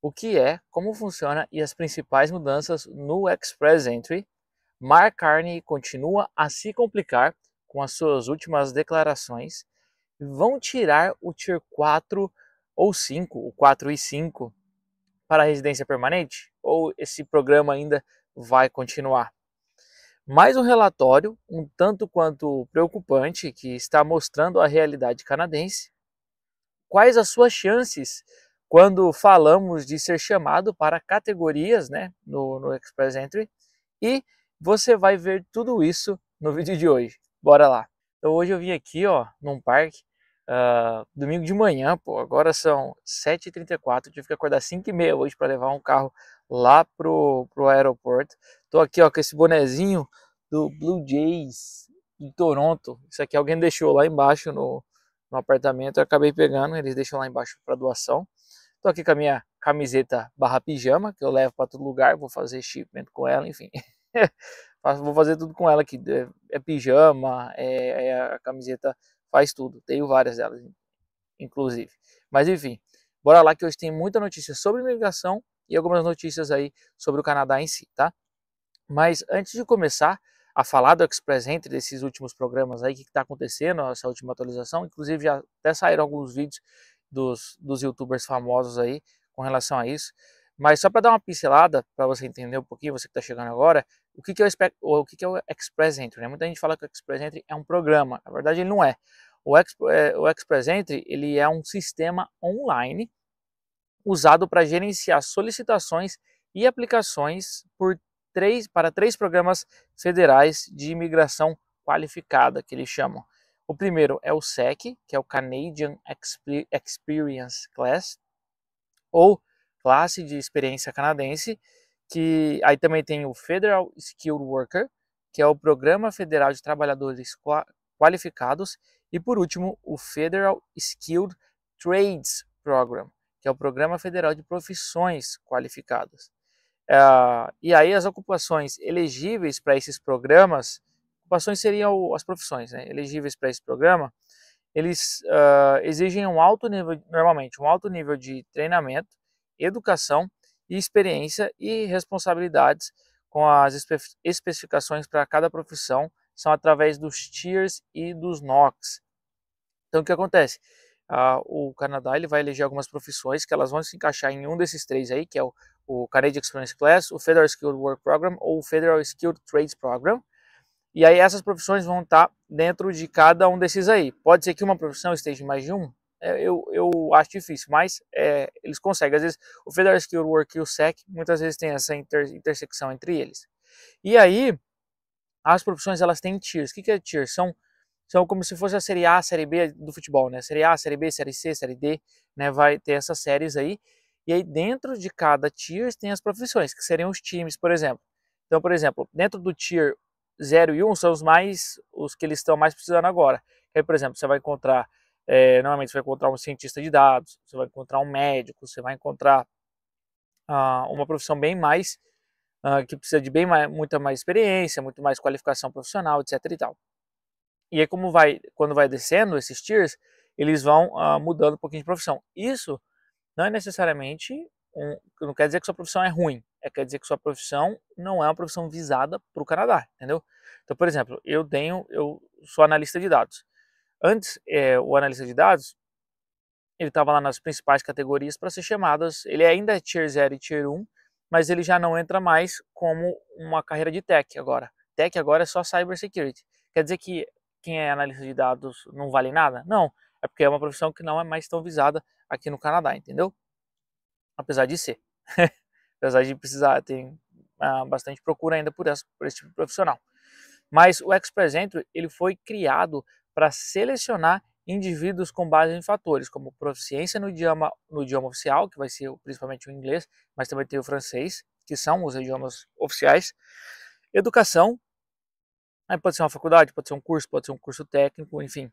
o que é, como funciona e as principais mudanças no Express Entry. Mark Carney continua a se complicar com as suas últimas declarações. Vão tirar o Tier 4 ou 5, o 4 e 5, para a residência permanente? Ou esse programa ainda vai continuar? Mais um relatório, um tanto quanto preocupante, que está mostrando a realidade canadense. Quais as suas chances quando falamos de ser chamado para categorias, né, no Express Entry? E você vai ver tudo isso no vídeo de hoje. Bora lá! Então hoje eu vim aqui, ó, num parque, domingo de manhã, pô, agora são 7h34, tive que acordar 5h30 hoje para levar um carro lá pro aeroporto. Tô aqui, ó, com esse bonezinho do Blue Jays de Toronto. Isso aqui alguém deixou lá embaixo no apartamento, eu acabei pegando, eles deixam lá embaixo para doação. Tô aqui com a minha camiseta barra pijama, que eu levo para todo lugar, vou fazer shipment com ela, enfim. Vou fazer tudo com ela aqui, é pijama, a camiseta, faz tudo. Tenho várias delas, inclusive. Mas enfim, bora lá que hoje tem muita notícia sobre imigração e algumas notícias aí sobre o Canadá em si, tá? Mas antes de começar a falar do Express Entry, desses últimos programas aí, o que está acontecendo, essa última atualização, inclusive já até saíram alguns vídeos dos youtubers famosos aí com relação a isso. Mas só para dar uma pincelada, para você entender um pouquinho, você que está chegando agora, o que é o Express Entry, né? Muita gente fala que o Express Entry é um programa, na verdade ele não é. O Express Entry ele é um sistema online usado para gerenciar solicitações e aplicações para três programas federais de imigração qualificada, que eles chamam. O primeiro é o SEC, que é o Canadian Experience Class, ou classe de experiência canadense, que aí também tem o Federal Skilled Worker, que é o Programa Federal de Trabalhadores Qualificados, e por último o Federal Skilled Trades Program, que é o Programa Federal de Profissões Qualificadas. E aí as ocupações elegíveis para esses programas, ocupações seriam as profissões, né, elegíveis para esse programa, eles exigem um alto nível, normalmente, um alto nível de treinamento, educação e experiência e responsabilidades com as especificações para cada profissão, são através dos tiers e dos NOCs. Então o que acontece? O Canadá ele vai eleger algumas profissões que elas vão se encaixar em um desses três aí, que é o Canadian Experience Class, o Federal Skilled Work Program ou o Federal Skilled Trades Program. E aí essas profissões vão estar dentro de cada um desses aí. Pode ser que uma profissão esteja em mais de um, eu acho difícil, mas eles conseguem. Às vezes o Federal Skilled Work e o SEC muitas vezes tem essa intersecção entre eles. E aí as profissões elas têm tiers. O que é tier? São como se fosse a série A, a série B do futebol, né? Série A, série B, série C, série D, né? Vai ter essas séries aí. E aí dentro de cada tier tem as profissões, que seriam os times, por exemplo. Então, por exemplo, dentro do tier 0 e 1 são os que eles estão mais precisando agora. Aí, por exemplo, você vai encontrar, normalmente você vai encontrar um cientista de dados, você vai encontrar um médico, você vai encontrar uma profissão bem mais, que precisa de muita mais experiência, muito mais qualificação profissional, etc e tal. E aí quando vai descendo esses tiers, eles vão mudando um pouquinho de profissão. Isso não é necessariamente, não quer dizer que sua profissão é ruim, quer dizer que sua profissão não é uma profissão visada para o Canadá, entendeu? Então, por exemplo, eu sou analista de dados. Antes, o analista de dados, ele estava lá nas principais categorias para ser chamadas, ele ainda é Tier 0 e Tier 1, mas ele já não entra mais como uma carreira de Tech agora. Tech agora é só Cybersecurity. Quer dizer que quem é analista de dados não vale nada? Não, é porque é uma profissão que não é mais tão visada aqui no Canadá, entendeu? Apesar de ser. Apesar de precisar, tem bastante procura ainda por esse tipo de profissional. Mas o Express Entry ele foi criado para selecionar indivíduos com base em fatores como proficiência no idioma oficial, que vai ser principalmente o inglês, mas também tem o francês, que são os idiomas oficiais, educação, aí pode ser uma faculdade, pode ser um curso técnico, enfim,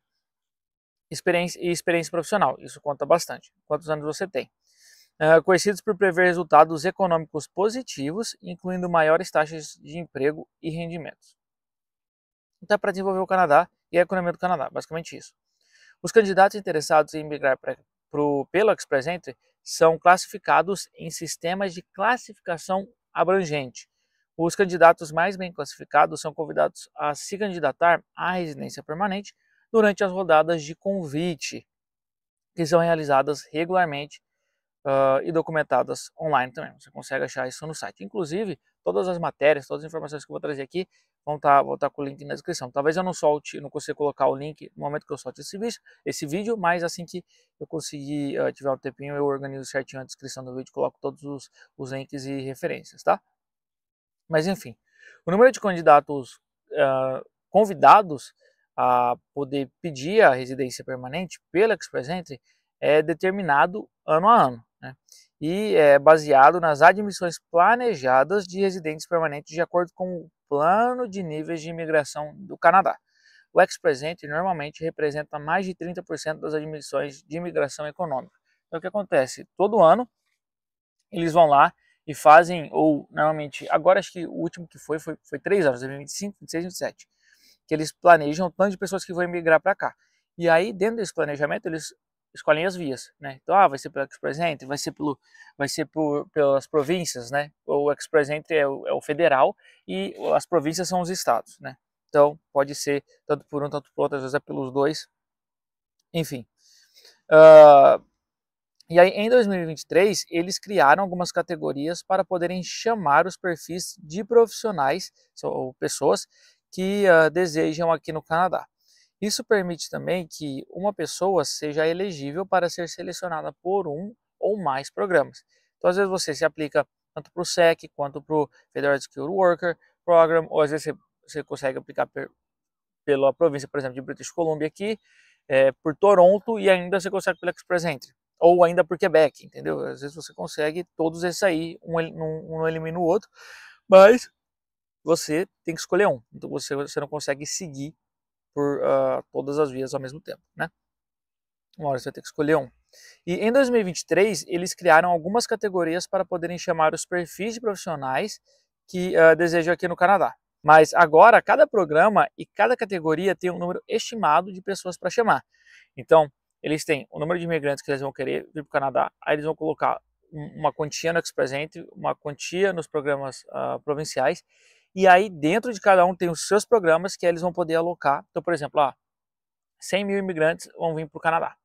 experiência profissional, isso conta bastante. Quantos anos você tem? Conhecidos por prever resultados econômicos positivos, incluindo maiores taxas de emprego e rendimentos. Então é para desenvolver o Canadá e a economia do Canadá, basicamente isso. Os candidatos interessados em migrar pelo Express Entry são classificados em sistemas de classificação abrangente. Os candidatos mais bem classificados são convidados a se candidatar à residência permanente durante as rodadas de convite, que são realizadas regularmente e documentadas online também. Você consegue achar isso no site. Inclusive, todas as matérias, todas as informações que eu vou trazer aqui vão estar com o link na descrição. Talvez eu não solte, não consiga colocar o link no momento que eu solte esse vídeo, mas assim que eu conseguir, tiver um tempinho, eu organizo certinho a descrição do vídeo, coloco todos os links e referências, tá? Mas enfim, o número de candidatos convidados a poder pedir a residência permanente pela Express Entry é determinado ano a ano, né? E é baseado nas admissões planejadas de residentes permanentes de acordo com o plano de níveis de imigração do Canadá. O Express Entry normalmente representa mais de 30% das admissões de imigração econômica. Então o que acontece? Todo ano eles vão lá e fazem, ou normalmente, agora acho que o último que foi 3 anos, 2025, 26 e 27, que eles planejam o tanto de pessoas que vão emigrar para cá. E aí, dentro desse planejamento, eles escolhem as vias, né? Então, vai ser pelo Express Entry, vai ser pelas províncias, né? O Express Entry é o federal e as províncias são os estados, né? Então, pode ser tanto por um, tanto por outro, às vezes é pelos dois, enfim. E aí, em 2023, eles criaram algumas categorias para poderem chamar os perfis de profissionais, ou pessoas que desejam aqui no Canadá. Isso permite também que uma pessoa seja elegível para ser selecionada por um ou mais programas. Então, às vezes você se aplica tanto para o SEC quanto para o Federal Skilled Worker Program, ou às vezes você consegue aplicar pela província, por exemplo, de British Columbia aqui, por Toronto, e ainda você consegue pelo Express Entry. Ou ainda por Quebec, entendeu? Às vezes você consegue todos esses aí, um não elimina o outro, mas você tem que escolher um. Então você não consegue seguir por todas as vias ao mesmo tempo, né? Uma hora você vai ter que escolher um. E em 2023, eles criaram algumas categorias para poderem chamar os perfis de profissionais que desejam aqui no Canadá. Mas agora, cada programa e cada categoria tem um número estimado de pessoas para chamar. Então, eles têm o número de imigrantes que eles vão querer vir para o Canadá, aí eles vão colocar uma quantia no Express Entry, uma quantia nos programas provinciais, e aí dentro de cada um tem os seus programas que eles vão poder alocar. Então, por exemplo, 100 mil imigrantes vão vir para o Canadá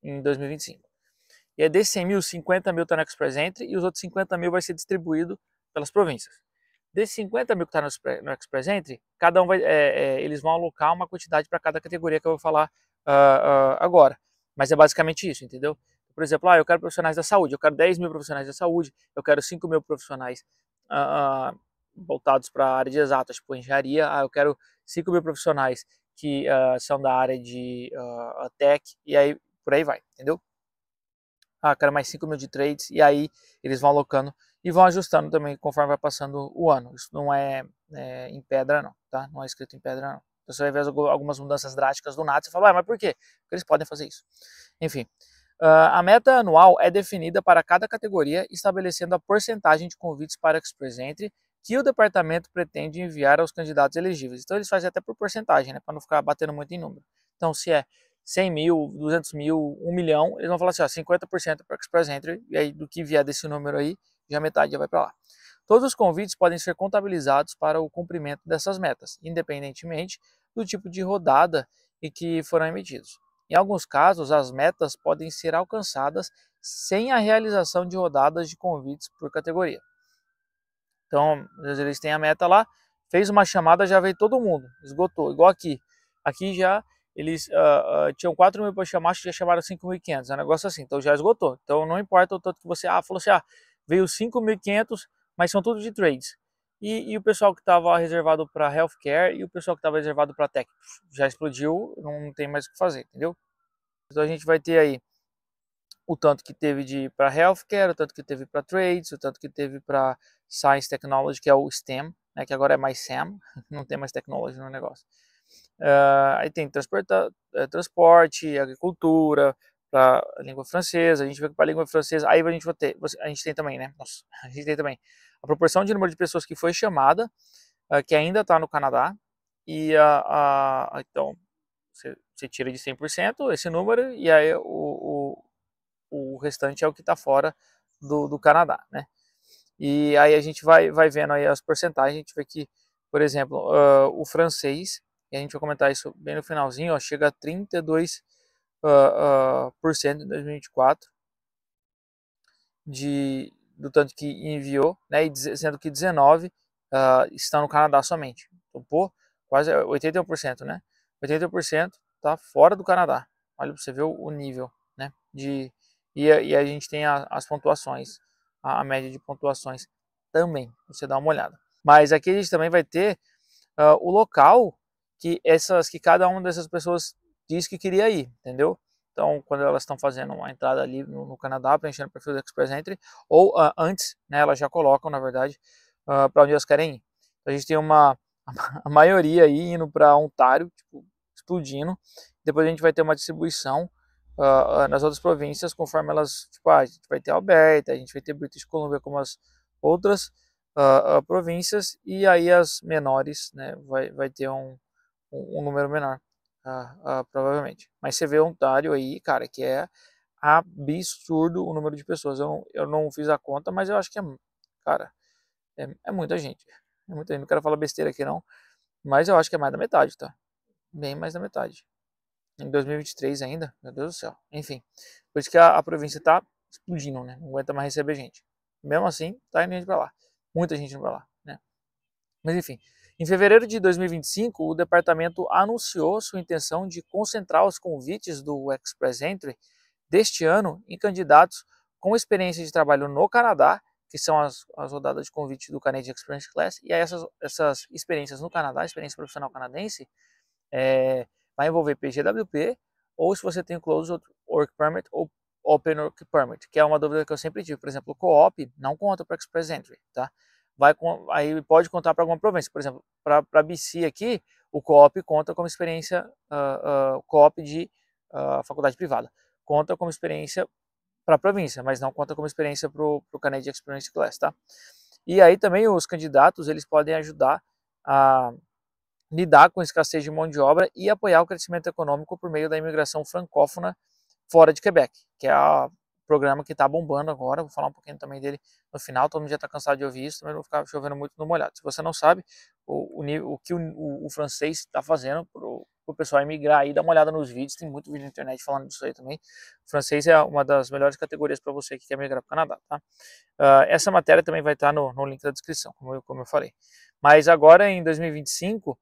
em 2025. E aí desses 100 mil, 50 mil está no Express Entry e os outros 50 mil vai ser distribuído pelas províncias. Desses 50 mil que está no Express Entry, cada um eles vão alocar uma quantidade para cada categoria que eu vou falar agora. Mas é basicamente isso, entendeu? Por exemplo, eu quero profissionais da saúde, eu quero 10 mil profissionais da saúde, eu quero 5 mil profissionais voltados para a área de exatas, tipo engenharia, eu quero 5 mil profissionais que são da área de tech, e aí por aí vai, entendeu? Quero mais 5 mil de trades, e aí eles vão alocando e vão ajustando também conforme vai passando o ano. Isso não é em pedra não, tá? Não é escrito em pedra não. Então, você vai ver algumas mudanças drásticas do nada, você fala, mas por quê? Porque eles podem fazer isso. Enfim, a meta anual é definida para cada categoria, estabelecendo a porcentagem de convites para Express Entry que o departamento pretende enviar aos candidatos elegíveis. Então eles fazem até por porcentagem, né, para não ficar batendo muito em número. Então se é 100 mil, 200 mil, 1 milhão, eles vão falar assim, 50% para Express Entry, e aí do que vier desse número aí, já metade já vai para lá. Todos os convites podem ser contabilizados para o cumprimento dessas metas, independentemente do tipo de rodada em que foram emitidos. Em alguns casos, as metas podem ser alcançadas sem a realização de rodadas de convites por categoria. Então, às vezes eles têm a meta lá, fez uma chamada, já veio todo mundo, esgotou, igual aqui. Aqui já eles tinham 4 mil para chamar, acho que já chamaram 5.500, é um negócio assim, então já esgotou. Então não importa o tanto que você, falou assim, veio 5.500, mas são tudo de trades. E o pessoal que estava reservado para healthcare e o pessoal que estava reservado para tech, já explodiu, não tem mais o que fazer, entendeu? Então a gente vai ter aí o tanto que teve para healthcare, o tanto que teve para trades, o tanto que teve para science technology, que é o STEM, né, que agora é mais SAM, não tem mais technology no negócio. Aí tem transporte, agricultura, para a língua francesa, a gente vê que para a língua francesa, aí a gente tem também, né? Nossa, a gente tem também a proporção de número de pessoas que foi chamada, que ainda está no Canadá, e então você tira de 100% esse número, e aí o restante é o que está fora do Canadá, né? E aí a gente vai vendo aí as porcentagens, a gente vê que, por exemplo, o francês, e a gente vai comentar isso bem no finalzinho, ó, chega a 32% em 2024 do tanto que enviou, né, e sendo que 19 estão no Canadá somente. Então, pô, quase 81%, né? 80% está fora do Canadá. Olha para você ver o nível, né? E a gente tem as pontuações, a média de pontuações também, você dá uma olhada. Mas aqui a gente também vai ter o local que cada uma dessas pessoas diz que queria ir, entendeu? Então, quando elas estão fazendo uma entrada ali no Canadá, preenchendo o perfil do Express Entry, ou antes, né, elas já colocam, na verdade, para onde elas querem ir. Então, a gente tem a maioria aí indo para Ontário, tipo, explodindo. Depois a gente vai ter uma distribuição nas outras províncias, conforme elas, tipo, a gente vai ter Alberta, a gente vai ter British Columbia como as outras províncias, e aí as menores, né, vai ter um número menor, provavelmente. Mas você vê Ontário aí, cara, que é absurdo o número de pessoas. Eu não fiz a conta, mas eu acho que cara, é muita gente. É muita gente. Não quero falar besteira aqui não, mas eu acho que é mais da metade, tá? Bem mais da metade. Em 2023 ainda, meu Deus do céu. Enfim, por isso que a província tá explodindo, né? Não aguenta mais receber gente. Mesmo assim, tá indo gente pra lá. Muita gente indo pra lá, né? Mas enfim, em fevereiro de 2025, o departamento anunciou sua intenção de concentrar os convites do Express Entry deste ano em candidatos com experiência de trabalho no Canadá, que são as rodadas de convite do Canadian Experience Class, e aí essas experiências no Canadá, experiência profissional canadense, vai envolver PGWP, ou se você tem Closed Work Permit ou Open Work Permit, que é uma dúvida que eu sempre tive. Por exemplo, o Co-op não conta para Express Entry, tá? Aí pode contar para alguma província. Por exemplo, para BC aqui, o Co-op conta como experiência, Co-op de faculdade privada. Conta como experiência para a província, mas não conta como experiência para o Canadian Experience Class, tá? E aí também os candidatos, eles podem ajudar a lidar com a escassez de mão de obra e apoiar o crescimento econômico por meio da imigração francófona fora de Quebec, que é o programa que está bombando agora. Vou falar um pouquinho também dele no final, todo mundo já está cansado de ouvir isso, também não vou ficar chovendo muito no molhado. Se você não sabe o que o francês está fazendo para o pessoal emigrar aí, dá uma olhada nos vídeos, tem muito vídeo na internet falando disso aí também. O francês é uma das melhores categorias para você que quer migrar para o Canadá, tá? Essa matéria também vai estar no link da descrição, como eu falei. Mas agora em 2025,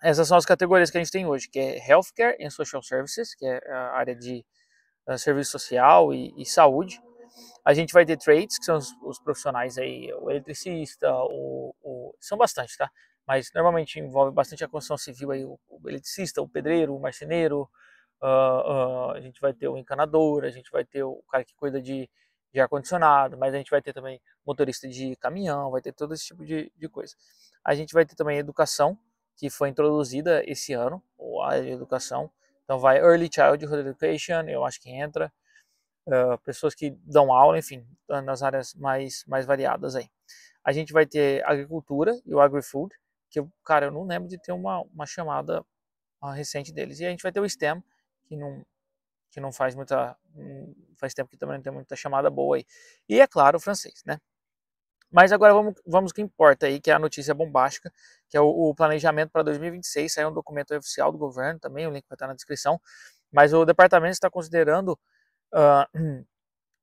essas são as categorias que a gente tem hoje, que é Healthcare and Social Services, que é a área de serviço social e saúde. A gente vai ter trades, que são os profissionais aí, o eletricista, são bastante, tá? Mas normalmente envolve bastante a construção civil aí, o eletricista, o pedreiro, o marceneiro, a gente vai ter o encanador, a gente vai ter o cara que cuida de ar-condicionado, mas a gente vai ter também motorista de caminhão, vai ter todo esse tipo de coisa. A gente vai ter também educação, que foi introduzida esse ano, a educação. Então vai Early Childhood Education, eu acho que entra, pessoas que dão aula, enfim, nas áreas mais variadas aí. A gente vai ter agricultura e o agri-food, que, cara, eu não lembro de ter uma chamada recente deles. E a gente vai ter o STEM, que não faz muita, faz tempo que também não tem muita chamada boa aí. E é claro, o francês, né? Mas agora vamos ao que importa aí, que é a notícia bombástica, que é o planejamento para 2026. Saiu um documento oficial do governo também, o link vai estar na descrição. Mas o departamento está considerando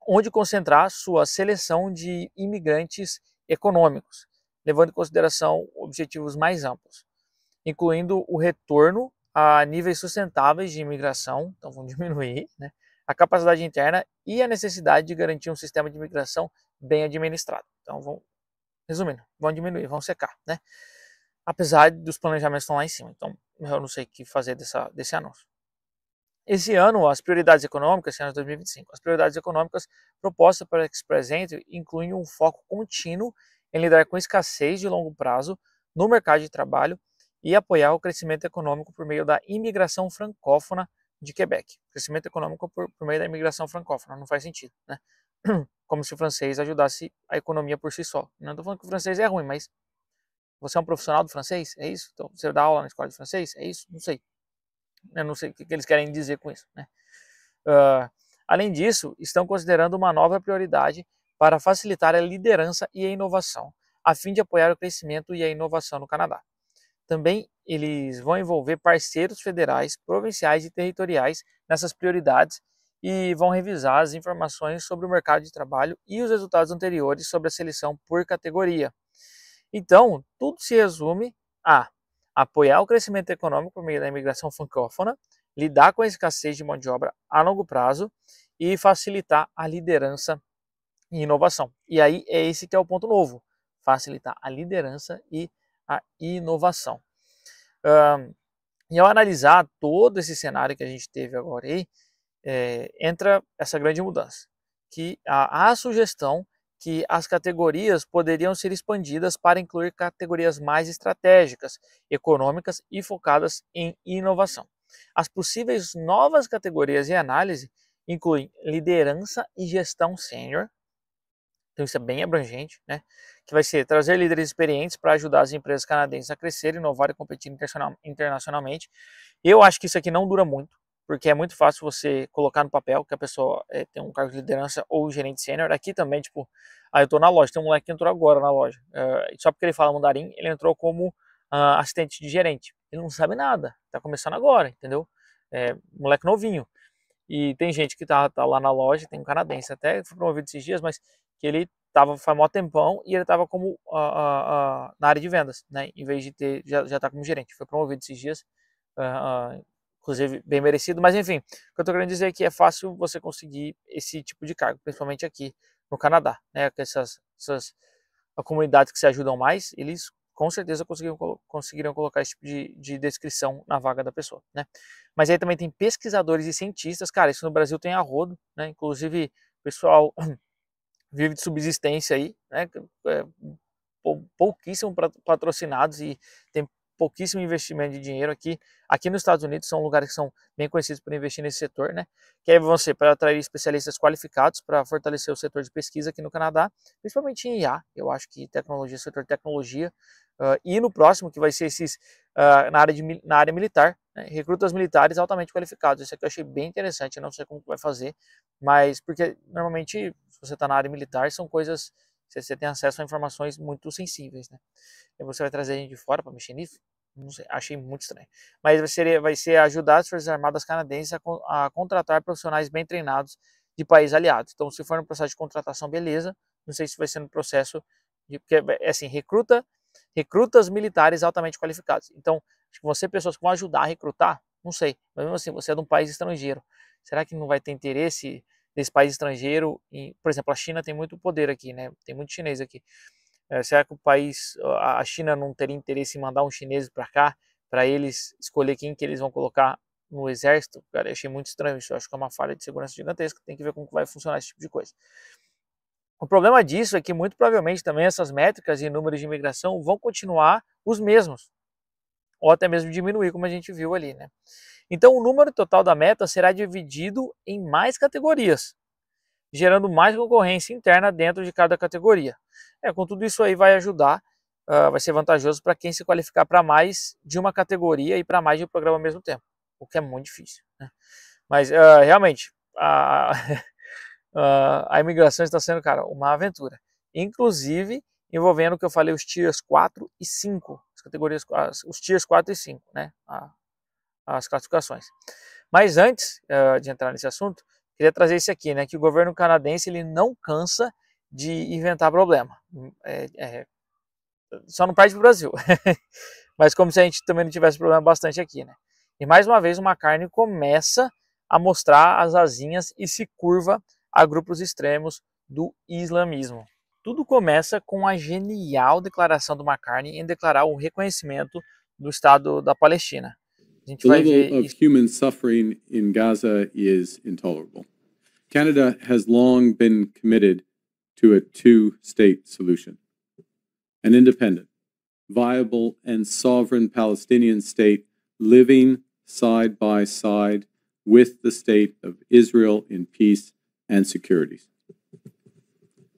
onde concentrar sua seleção de imigrantes econômicos, levando em consideração objetivos mais amplos, incluindo o retorno a níveis sustentáveis de imigração, então vão diminuir, né, a capacidade interna e a necessidade de garantir um sistema de imigração bem administrado. Então, resumindo, vão diminuir, vão secar, né? Apesar dos planejamentos estão lá em cima. Então, eu não sei o que fazer desse anúncio. Esse ano, as prioridades econômicas, esse ano de 2025, as prioridades econômicas propostas para o Express Entry incluem um foco contínuo em lidar com escassez de longo prazo no mercado de trabalho e apoiar o crescimento econômico por meio da imigração francófona de Quebec. Crescimento econômico por meio da imigração francófona, não faz sentido, né? Como se o francês ajudasse a economia por si só. Não estou falando que o francês é ruim, mas você é um profissional do francês? É isso? Então, você dá aula na escola de francês? É isso? Não sei. Eu não sei o que eles querem dizer com isso, né? Além disso, estão considerando uma nova prioridade para facilitar a liderança e a inovação, a fim de apoiar o crescimento e a inovação no Canadá. Também eles vão envolver parceiros federais, provinciais e territoriais nessas prioridades e vão revisar as informações sobre o mercado de trabalho e os resultados anteriores sobre a seleção por categoria. Então, tudo se resume a apoiar o crescimento econômico por meio da imigração francófona, lidar com a escassez de mão de obra a longo prazo e facilitar a liderança e inovação. E aí é esse que é o ponto novo, facilitar a liderança e a inovação. E ao analisar todo esse cenário que a gente teve agora aí, entra essa grande mudança, que há a sugestão que as categorias poderiam ser expandidas para incluir categorias mais estratégicas, econômicas e focadas em inovação. As possíveis novas categorias em análise incluem liderança e gestão sênior, então isso é bem abrangente, né? Que vai ser trazer líderes experientes para ajudar as empresas canadenses a crescer, inovar e competir internacionalmente. Eu acho que isso aqui não dura muito, porque é muito fácil você colocar no papel que a pessoa tem um cargo de liderança ou gerente sênior. Aqui também, tipo, eu tô na loja, tem um moleque que entrou agora na loja, só porque ele fala mandarim, ele entrou como assistente de gerente. Ele não sabe nada, tá começando agora, entendeu? Moleque novinho. E tem gente que tá lá na loja, tem um canadense até, foi promovido esses dias, mas que ele tava faz mó tempão e ele tava como na área de vendas, né? Em vez de ter, já tá como gerente. Foi promovido esses dias, inclusive bem merecido, mas enfim, o que eu tô querendo dizer é que é fácil você conseguir esse tipo de cargo, principalmente aqui no Canadá, né? Essas comunidades que se ajudam mais, eles com certeza conseguiriam colocar esse tipo de descrição na vaga da pessoa, né? Mas aí também tem pesquisadores e cientistas, cara, isso no Brasil tem a rodo, né? Inclusive, o pessoal vive de subsistência aí, né? Pouquíssimo patrocinados e tem pouquíssimo investimento de dinheiro aqui. Aqui nos Estados Unidos são lugares que são bem conhecidos por investir nesse setor, né? Que aí vão ser para atrair especialistas qualificados para fortalecer o setor de pesquisa aqui no Canadá, principalmente em IA. Eu acho que tecnologia, setor de tecnologia, e no próximo que vai ser esses na área militar, né? Recrutas militares altamente qualificados. Isso aqui eu achei bem interessante. Eu não sei como vai fazer, mas porque normalmente se você está na área militar são coisas você tem acesso a informações muito sensíveis, né? E você vai trazer gente de fora para mexer nisso? Não sei, achei muito estranho. Mas vai ser ajudar as Forças Armadas canadenses a contratar profissionais bem treinados de países aliados. Então, se for no processo de contratação, beleza. Não sei se vai ser no processo de, porque assim, recrutas militares altamente qualificados. Então, acho que vão ser pessoas que vão ajudar a recrutar, não sei. Mas mesmo assim, você é de um país estrangeiro. Será que não vai ter interesse desse país estrangeiro? Por exemplo, a China tem muito poder aqui, né? Tem muito chinês aqui. Será que a China não teria interesse em mandar um chinês para cá, para eles escolher quem que eles vão colocar no exército? Cara, eu achei muito estranho isso. Eu acho que é uma falha de segurança gigantesca. Tem que ver como vai funcionar esse tipo de coisa. O problema disso é que muito provavelmente também essas métricas e números de imigração vão continuar os mesmos, ou até mesmo diminuir, como a gente viu ali, né? Então, o número total da meta será dividido em mais categorias, gerando mais concorrência interna dentro de cada categoria. Com tudo isso aí vai ajudar, vai ser vantajoso para quem se qualificar para mais de uma categoria e para mais de um programa ao mesmo tempo, o que é muito difícil, né? Mas realmente, a imigração está sendo, cara, uma aventura. Inclusive, envolvendo o que eu falei, os tiers 4 e 5, as categorias, os tiers 4 e 5, né? As classificações. Mas antes de entrar nesse assunto, queria trazer isso aqui, né? Que o governo canadense ele não cansa de inventar problema. Só não perde para o Brasil. Mas como se a gente também não tivesse problema bastante aqui, né? E mais uma vez o McCartney começa a mostrar as asinhas e se curva a grupos extremos do islamismo. Tudo começa com a genial declaração do McCartney em declarar o reconhecimento do Estado da Palestina. The level of human suffering in Gaza is intolerable. Canada has long been committed to a two-state solution. An independent, viable, and sovereign Palestinian state living side by side with the state of Israel in peace and security.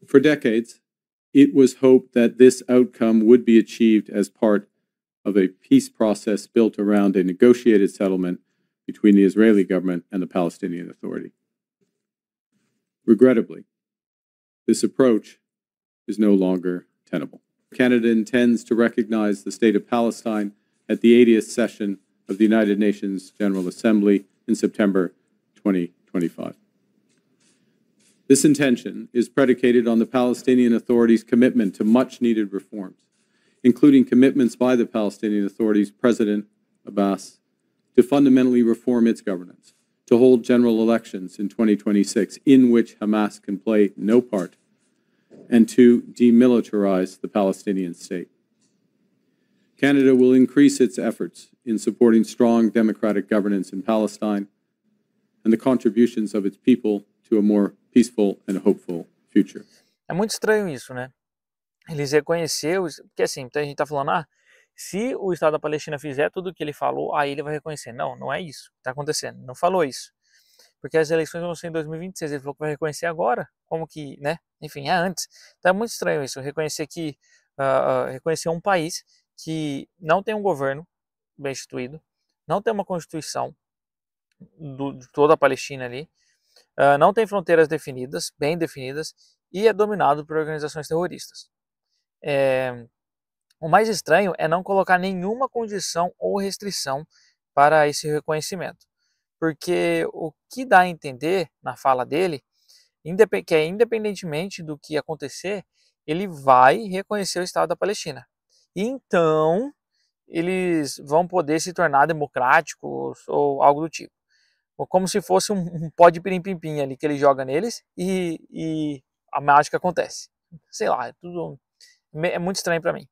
For decades, it was hoped that this outcome would be achieved as part of a peace process built around a negotiated settlement between the Israeli government and the Palestinian Authority. Regrettably, this approach is no longer tenable. Canada intends to recognize the State of Palestine at the 80th session of the United Nations General Assembly in September 2025. This intention is predicated on the Palestinian Authority's commitment to much-needed reforms, including commitments by the Palestinian Authority's President Abbas to fundamentally reform its governance, to hold general elections in 2026 in which Hamas can play no part, and to demilitarize the Palestinian state. Canada will increase its efforts in supporting strong democratic governance in Palestine and the contributions of its people to a more peaceful and hopeful future. É muito estranho isso, né? Eles reconheceram, porque assim, muita gente tá falando, se o Estado da Palestina fizer tudo o que ele falou, aí ele vai reconhecer. Não, não é isso que tá acontecendo, não falou isso. Porque as eleições vão ser em 2026, ele falou que vai reconhecer agora, como que, né? Enfim, é antes. Então é muito estranho isso, reconhecer um país que não tem um governo bem instituído, não tem uma constituição de toda a Palestina ali, não tem fronteiras definidas, bem definidas, e é dominado por organizações terroristas. O mais estranho é não colocar nenhuma condição ou restrição para esse reconhecimento. Porque o que dá a entender na fala dele, que é independentemente do que acontecer, ele vai reconhecer o Estado da Palestina. E então, eles vão poder se tornar democráticos ou algo do tipo. Ou como se fosse um pó de pirim-pim-pim ali que ele joga neles e a mágica acontece. Sei lá, é muito estranho para mim.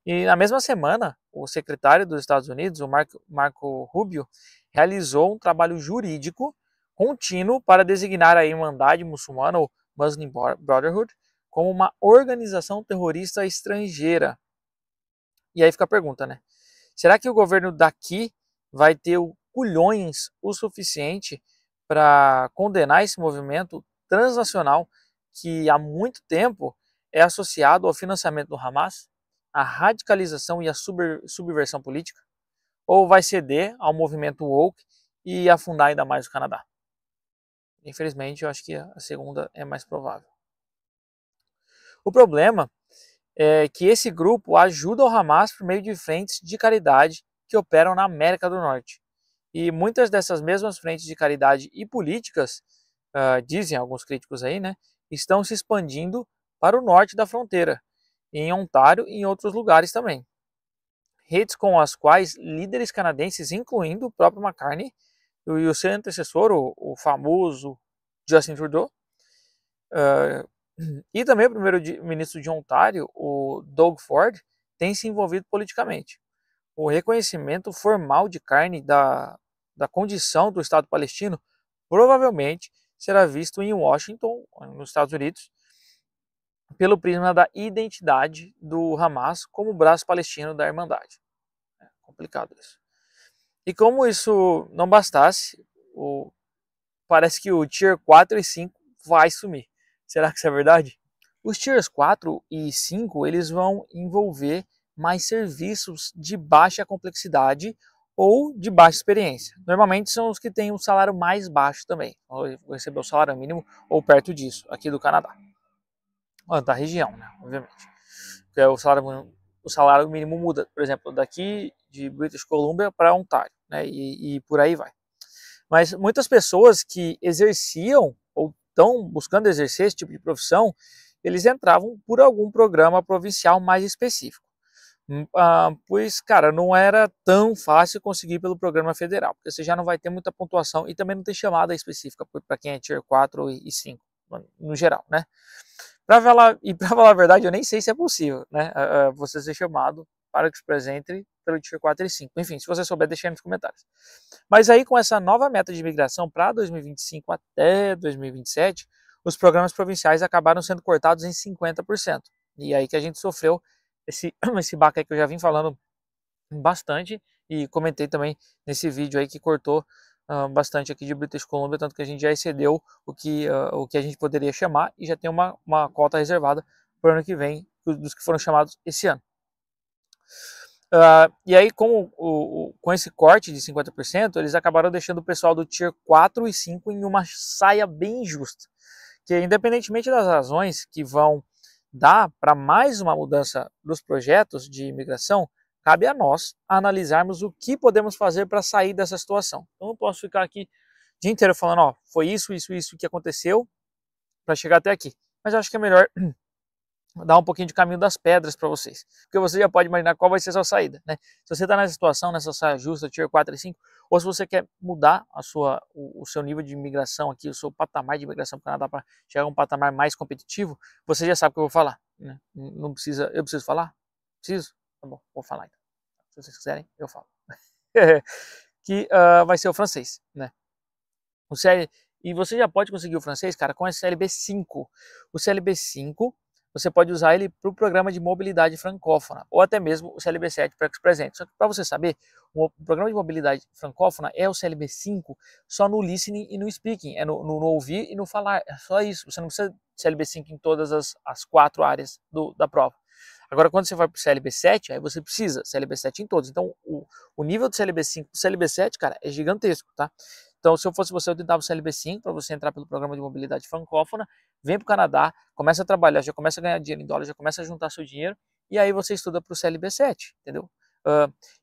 E na mesma semana, o secretário dos Estados Unidos, o Marco Rubio, realizou um trabalho jurídico contínuo para designar a Irmandade Muçulmana, ou Muslim Brotherhood, como uma organização terrorista estrangeira. E aí fica a pergunta, né? Será que o governo daqui vai ter culhões o suficiente para condenar esse movimento transnacional que há muito tempo é associado ao financiamento do Hamas, à radicalização e à subversão política? Ou vai ceder ao movimento woke e afundar ainda mais o Canadá? Infelizmente, eu acho que a segunda é mais provável. O problema é que esse grupo ajuda o Hamas por meio de frentes de caridade que operam na América do Norte. E muitas dessas mesmas frentes de caridade e políticas, dizem alguns críticos aí, né, estão se expandindo para o norte da fronteira, em Ontário e em outros lugares também. Redes com as quais líderes canadenses, incluindo o próprio McCartney e o seu antecessor, o famoso Justin Trudeau, e também o primeiro-ministro de Ontário, o Doug Ford, tem se envolvido politicamente. O reconhecimento formal de Carney da condição do Estado palestino provavelmente será visto em Washington, nos Estados Unidos, pelo prisma da identidade do Hamas como braço palestino da Irmandade. É complicado isso. E como isso não bastasse, parece que o Tier 4 e 5 vai sumir. Será que isso é verdade? Os Tiers 4 e 5 eles vão envolver mais serviços de baixa complexidade ou de baixa experiência. Normalmente são os que têm um salário mais baixo também. Vão receber o salário mínimo ou perto disso, aqui do Canadá. Da região, né? Obviamente. Porque o salário mínimo muda, por exemplo, daqui de British Columbia para Ontário, né? E por aí vai. Mas muitas pessoas que exerciam ou estão buscando exercer esse tipo de profissão, eles entravam por algum programa provincial mais específico. Pois, cara, não era tão fácil conseguir pelo programa federal, porque você já não vai ter muita pontuação e também não tem chamada específica para quem é Tier 4 e 5, no geral, né? Para falar a verdade, eu nem sei se é possível, né? Você ser chamado para que se apresente pelo Tier 4 e 5. Enfim, se você souber, deixa aí nos comentários. Mas aí, com essa nova meta de imigração para 2025 até 2027, os programas provinciais acabaram sendo cortados em 50%. E aí que a gente sofreu esse baque aí que eu já vim falando bastante e comentei também nesse vídeo aí que cortou bastante aqui de British Columbia, tanto que a gente já excedeu o que a gente poderia chamar e já tem uma cota reservada para o ano que vem dos que foram chamados esse ano. E aí, com esse corte de 50%, eles acabaram deixando o pessoal do Tier 4 e 5 em uma saia bem injusta, que independentemente das razões que vão dar para mais uma mudança dos projetos de imigração, cabe a nós analisarmos o que podemos fazer para sair dessa situação. Então, eu posso ficar aqui o dia inteiro falando, ó, foi isso que aconteceu para chegar até aqui. Mas eu acho que é melhor dar um pouquinho de caminho das pedras para vocês, porque você já pode imaginar qual vai ser a sua saída, né? Se você está nessa situação, nessa saia justa, Tier 4 e 5, ou se você quer mudar o seu nível de imigração aqui, o seu patamar de imigração para o Canadá para chegar a um patamar mais competitivo, você já sabe o que eu vou falar, né? Não precisa, eu preciso falar? Preciso? Tá bom, vou falar então. Se vocês quiserem, eu falo. Que vai ser o francês, né? E você já pode conseguir o francês, cara, com a CLB 5. O CLB 5, você pode usar ele para o programa de mobilidade francófona, ou até mesmo o CLB 7 para Express. Só que para você saber, o programa de mobilidade francófona é o CLB 5 só no listening e no speaking, é no ouvir e no falar, é só isso. Você não precisa de CLB 5 em todas as 4 áreas da prova. Agora, quando você vai para o CLB 7, aí você precisa CLB 7 em todos. Então, o nível do CLB 5 para o CLB 7, cara, é gigantesco, tá? Então, se eu fosse você, eu tentava o CLB 5 para você entrar pelo programa de mobilidade francófona, vem para o Canadá, começa a trabalhar, já começa a ganhar dinheiro em dólar, já começa a juntar seu dinheiro, e aí você estuda para o CLB 7, entendeu?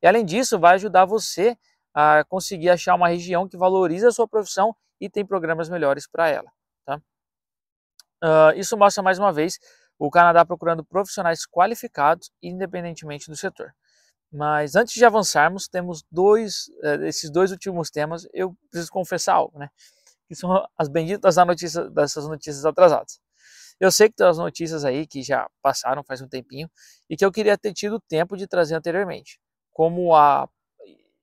E além disso, vai ajudar você a conseguir achar uma região que valoriza a sua profissão e tem programas melhores para ela, tá? Isso mostra mais uma vez o Canadá procurando profissionais qualificados independentemente do setor. Mas antes de avançarmos, temos esses dois últimos temas, eu preciso confessar algo, né? Que são as benditas dessas notícias atrasadas. Eu sei que tem as notícias aí que já passaram faz um tempinho e que eu queria ter tido tempo de trazer anteriormente, como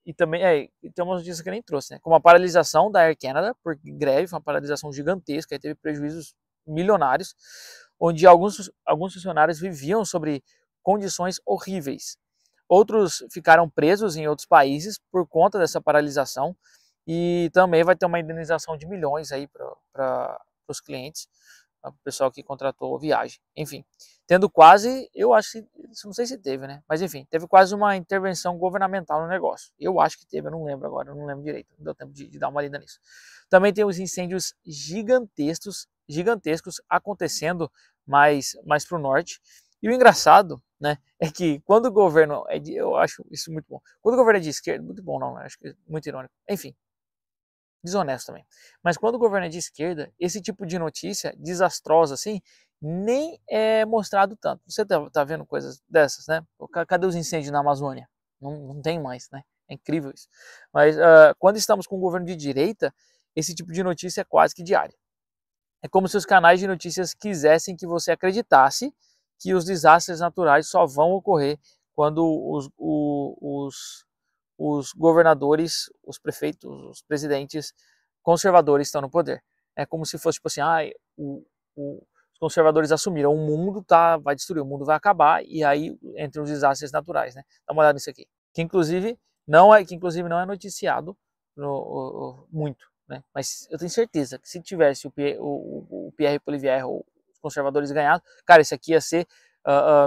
e também tem umas notícias que eu nem trouxe, né? Como a paralisação da Air Canada por greve, uma paralisação gigantesca, e teve prejuízos milionários, onde alguns funcionários viviam sobre condições horríveis. Outros ficaram presos em outros países por conta dessa paralisação e também vai ter uma indenização de milhões aí para os clientes, para o pessoal que contratou viagem. Enfim, tendo quase, eu acho que, não sei se teve, né? Mas enfim, teve quase uma intervenção governamental no negócio. Eu acho que teve, eu não lembro agora, eu não lembro direito, não deu tempo de dar uma lida nisso. Também tem os incêndios gigantescos acontecendo mais para o norte. E o engraçado, né, é que quando o governo eu acho isso muito bom. Quando o governo é de esquerda, muito bom não, acho que é muito irônico. Enfim, desonesto também. Mas quando o governo é de esquerda, esse tipo de notícia desastrosa assim, nem é mostrado tanto. Você tá vendo coisas dessas, né? Cadê os incêndios na Amazônia? Não tem mais, né? É incrível isso. Mas quando estamos com um governo de direita, esse tipo de notícia é quase que diária. É como se os canais de notícias quisessem que você acreditasse que os desastres naturais só vão ocorrer quando os governadores, os prefeitos, os presidentes conservadores estão no poder. É como se fosse tipo assim, os conservadores assumiram, o mundo vai destruir, o mundo vai acabar, e aí entre os desastres naturais, né? Dá uma olhada nisso aqui. Que inclusive não é noticiado muito, né? Mas eu tenho certeza que se tivesse o Pierre Poilievre ou os conservadores ganhado, cara, isso aqui ia ser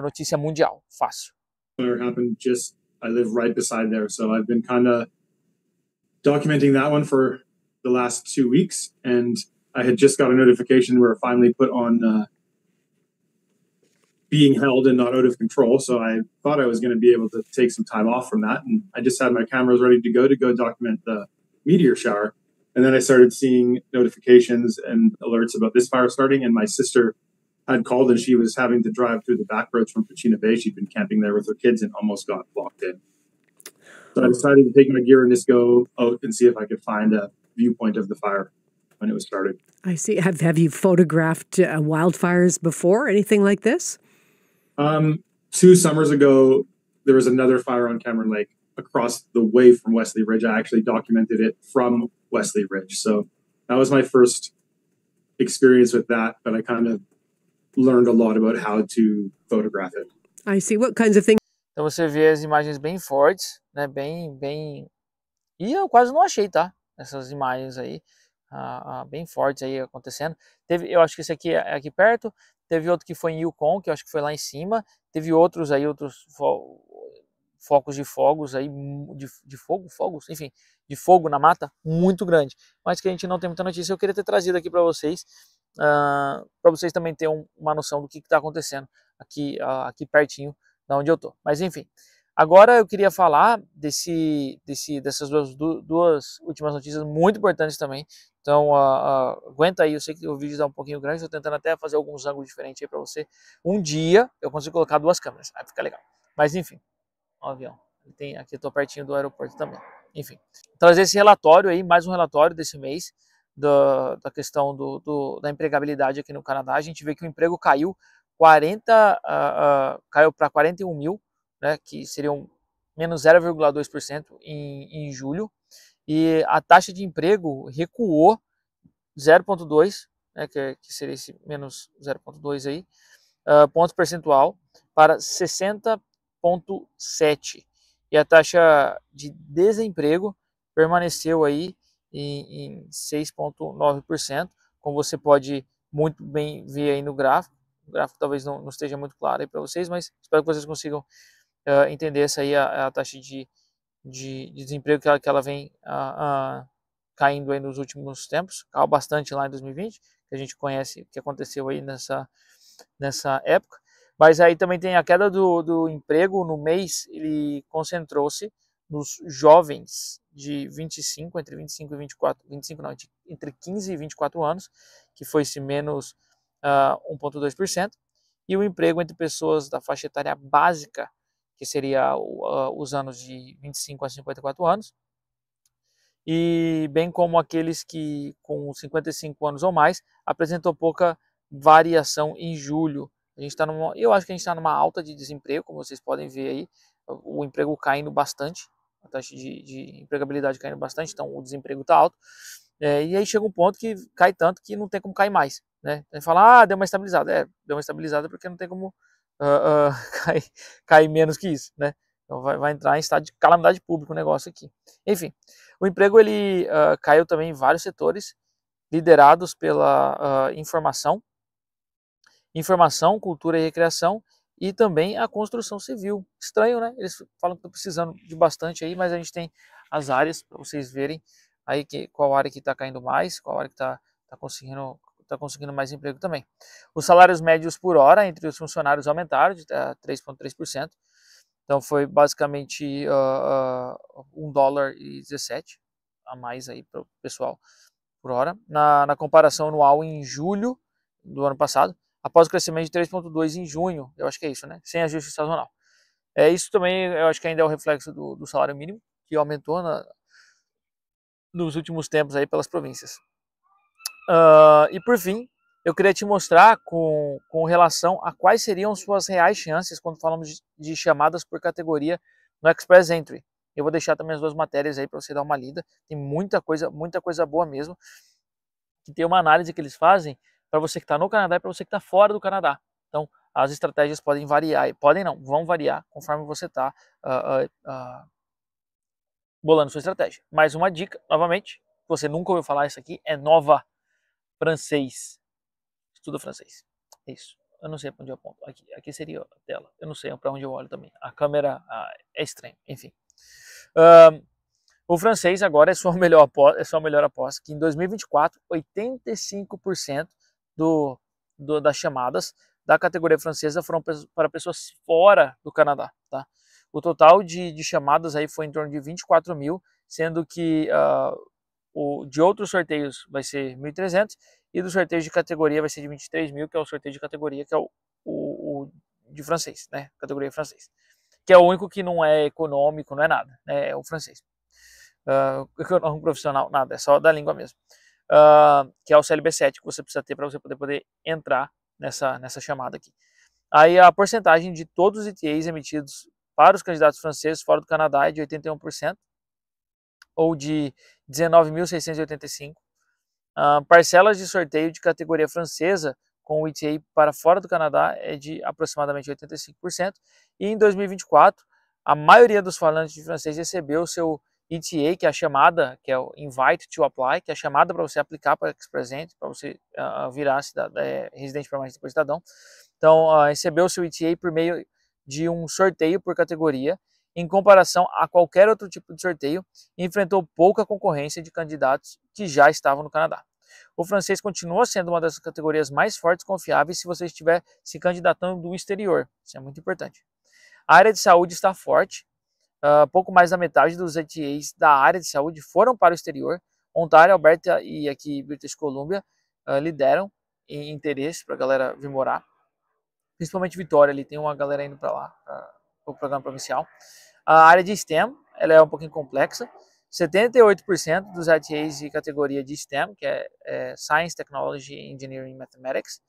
notícia mundial, fácil. I live right beside there, so I've been kind of documenting that one for the last 2 weeks, and I had just got a notification where it finally put on being held and not out of control, so I thought I was going to be able to take some time off from that, and I just had my cameras ready to go document the meteor shower, and then I started seeing notifications and alerts about this fire starting, and my sister had called and she was having to drive through the back roads from Pachina Bay. She'd been camping there with her kids and almost got blocked in. So I decided to take my gear and just go out and see if I could find a viewpoint of the fire when it was started. I see. Have you photographed wildfires before? Anything like this? 2 summers ago, there was another fire on Cameron Lake across the way from Wesley Ridge. I actually documented it from Wesley Ridge. So that was my first experience with that, but I kind of learned a lot about how to photograph it. I see. What kinds of things? Então você vê as imagens bem fortes, né? E eu quase não achei, tá? Essas imagens aí, bem fortes aí acontecendo. Eu acho que esse aqui é aqui perto. Teve outro que foi em Yukon, que eu acho que foi lá em cima. Teve outros focos de fogos aí, de fogo na mata, muito grande. Mas que a gente não tem muita notícia. Eu queria ter trazido aqui para vocês para vocês também terem uma noção do que está acontecendo aqui pertinho da onde eu estou. Mas enfim, agora eu queria falar dessas duas últimas notícias muito importantes também. Então aguenta aí, eu sei que o vídeo está um pouquinho grande, estou tentando até fazer alguns ângulos diferentes aí para você. Um dia eu consigo colocar duas câmeras, aí fica legal. Mas enfim, ó, o avião. Aqui eu estou pertinho do aeroporto também. Enfim, trazer esse relatório aí, mais um relatório desse mês, da questão da empregabilidade aqui no Canadá. A gente vê que o emprego caiu caiu para 41 mil, né, que seriam menos 0,2% em julho, e a taxa de emprego recuou 0,2, né, que seria esse menos 0,2 aí, ponto percentual, para 60,7. E a taxa de desemprego permaneceu aí em 6,9%, como você pode muito bem ver aí no gráfico. O gráfico talvez não esteja muito claro aí para vocês, mas espero que vocês consigam entender essa aí a taxa de desemprego que ela vem caindo aí nos últimos tempos. Caiu bastante lá em 2020, que a gente conhece o que aconteceu aí nessa época. Mas aí também tem a queda do emprego no mês, ele concentrou-se nos jovens de 25, entre 25 e 24, 25 não, entre 15 e 24 anos, que foi esse menos 1,2%, e o emprego entre pessoas da faixa etária básica, que seria os anos de 25 a 54 anos, e bem como aqueles que com 55 anos ou mais apresentou pouca variação em julho. Eu acho que a gente está numa alta de desemprego, como vocês podem ver aí, o emprego caindo bastante, a taxa de empregabilidade caindo bastante, então o desemprego está alto. E aí chega um ponto que cai tanto que não tem como cair mais, né? A gente fala, deu uma estabilizada. Deu uma estabilizada porque não tem como cair menos que isso, né? Então vai entrar em estado de calamidade pública o negócio aqui. Enfim, o emprego ele caiu também em vários setores, liderados pela informação, cultura e recreação, e também a construção civil. Estranho, né? Eles falam que estão precisando de bastante aí, mas a gente tem as áreas para vocês verem aí qual área que está caindo mais, qual área que está conseguindo mais emprego também. Os salários médios por hora entre os funcionários aumentaram de 3,3%. Então foi basicamente $1,17 a mais aí para o pessoal por hora. Na comparação anual em julho do ano passado, após o crescimento de 3,2 em junho, eu acho que é isso, né? Sem ajuste sazonal. Isso também eu acho que ainda é o reflexo do salário mínimo, que aumentou nos últimos tempos aí pelas províncias. E por fim, eu queria te mostrar com relação a quais seriam suas reais chances quando falamos de chamadas por categoria no Express Entry. Eu vou deixar também as duas matérias aí para você dar uma lida. Tem muita coisa boa mesmo. Que tem uma análise que eles fazem para você que está no Canadá e para você que está fora do Canadá. Então, as estratégias podem variar, vão variar conforme você está bolando sua estratégia. Mais uma dica, novamente, você nunca ouviu falar isso aqui, é Nova Francês. Estuda francês. Isso. Eu não sei para onde eu aponto. Aqui seria a tela. Eu não sei para onde eu olho também. A câmera é estranha. Enfim. O francês agora é sua melhor aposta, que em 2024, 85% das chamadas da categoria francesa foram para pessoas fora do Canadá. Tá? O total de chamadas aí foi em torno de 24 mil, sendo que de outros sorteios vai ser 1.300 e do sorteio de categoria vai ser de 23 mil, que é o sorteio de categoria, que é o de francês, né? Categoria francês. Que é o único que não é econômico, não é nada, né? É o francês. Econômico profissional, nada, é só da língua mesmo. Que é o CLB7 que você precisa ter para você poder entrar nessa chamada aqui. Aí a porcentagem de todos os ETAs emitidos para os candidatos franceses fora do Canadá é de 81%, ou de 19.685. Parcelas de sorteio de categoria francesa com o ETA para fora do Canadá é de aproximadamente 85%. E em 2024, a maioria dos falantes de francês recebeu o seu ETA, que é a chamada, que é o Invite to Apply, que é a chamada para você aplicar para o Express Entry, para você virar residente permanente depois cidadão. Então, recebeu o seu ETA por meio de um sorteio por categoria, em comparação a qualquer outro tipo de sorteio, enfrentou pouca concorrência de candidatos que já estavam no Canadá. O francês continua sendo uma das categorias mais fortes e confiáveis se você estiver se candidatando do exterior. Isso é muito importante. A área de saúde está forte. Pouco mais da metade dos ETAs da área de saúde foram para o exterior. Ontário, Alberta e aqui British Columbia lideram em interesse para a galera vir morar. Principalmente Vitória, ali tem uma galera indo para lá, para o programa provincial. A área de STEM, ela é um pouquinho complexa. 78% dos ETAs de categoria de STEM, que é Science, Technology, Engineering e Mathematics,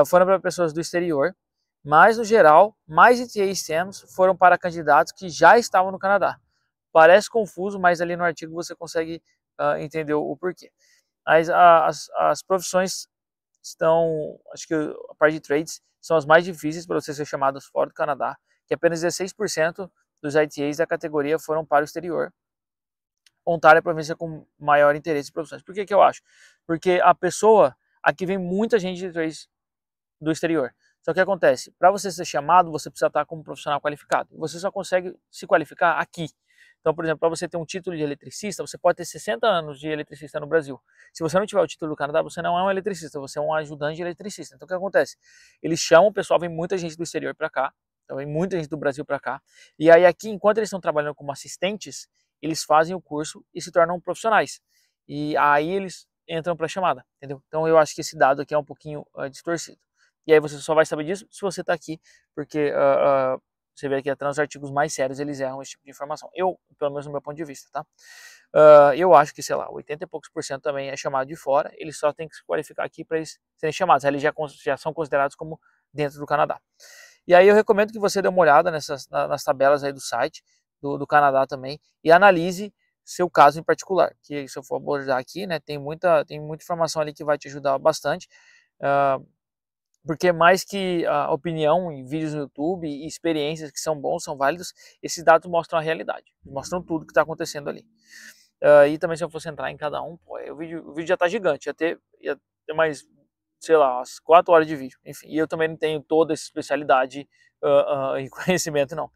foram para pessoas do exterior. Mas, no geral, mais ETAs STEMs foram para candidatos que já estavam no Canadá. Parece confuso, mas ali no artigo você consegue entender o porquê. As profissões estão, acho que a parte de trades, são as mais difíceis para você ser chamados fora do Canadá, que apenas 16% dos ITAs da categoria foram para o exterior. Ontário é a província com maior interesse em profissões. Por que eu acho? Porque aqui vem muita gente de trades do exterior. Só que acontece, para você ser chamado, você precisa estar como profissional qualificado. Você só consegue se qualificar aqui. Então, por exemplo, para você ter um título de eletricista, você pode ter 60 anos de eletricista no Brasil. Se você não tiver o título do Canadá, você não é um eletricista, você é um ajudante de eletricista. Então, o que acontece? Eles chamam o pessoal, vem muita gente do exterior para cá, então vem muita gente do Brasil para cá. E aí aqui, enquanto eles estão trabalhando como assistentes, eles fazem o curso e se tornam profissionais. E aí eles entram para a chamada, entendeu? Então, eu acho que esse dado aqui é um pouquinho distorcido. E aí você só vai saber disso se você está aqui, porque você vê que até nos artigos mais sérios eles erram esse tipo de informação. Pelo menos no meu ponto de vista, tá? Eu acho que, sei lá, 80 e poucos % também é chamado de fora, eles só têm que se qualificar aqui para eles serem chamados, eles já são considerados como dentro do Canadá. E aí eu recomendo que você dê uma olhada nas tabelas aí do site, do Canadá também, e analise seu caso em particular, que se eu for abordar aqui, né, tem muita informação ali que vai te ajudar bastante, porque mais que a opinião em vídeos no YouTube e experiências que são bons, são válidos, esses dados mostram a realidade, mostram tudo que está acontecendo ali. E também se eu fosse entrar em cada um, pô, o vídeo já está gigante, ia ter mais, sei lá, umas 4 horas de vídeo, enfim, e eu também não tenho toda essa especialidade e conhecimento não.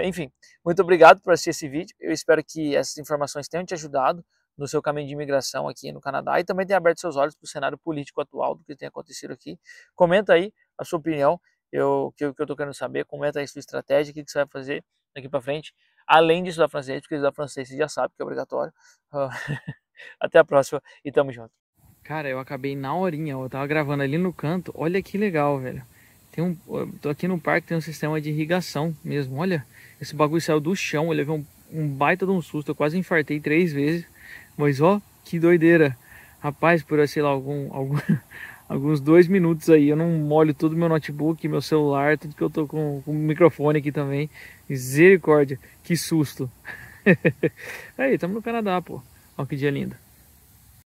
Enfim, muito obrigado por assistir esse vídeo, eu espero que essas informações tenham te ajudado no seu caminho de imigração aqui no Canadá e também tenha aberto seus olhos para o cenário político atual do que tem acontecido aqui. Comenta aí a sua opinião, que eu estou querendo saber, comenta aí a sua estratégia, o que você vai fazer daqui para frente, além de estudar francês, porque estudar francês você já sabe que é obrigatório. Até a próxima e tamo junto. Cara, eu acabei na horinha, eu tava gravando ali no canto, olha que legal, velho. Tô aqui no parque, tem um sistema de irrigação mesmo, olha, esse bagulho saiu do chão, eu levei um baita de um susto, eu quase infartei 3 vezes. Mas ó, que doideira. Rapaz, por sei lá, alguns 2 minutos aí, eu não molho todo meu notebook, meu celular, tudo que eu tô com o microfone aqui também. Misericórdia, que susto. Aí, estamos no Canadá, pô. Ó que dia lindo.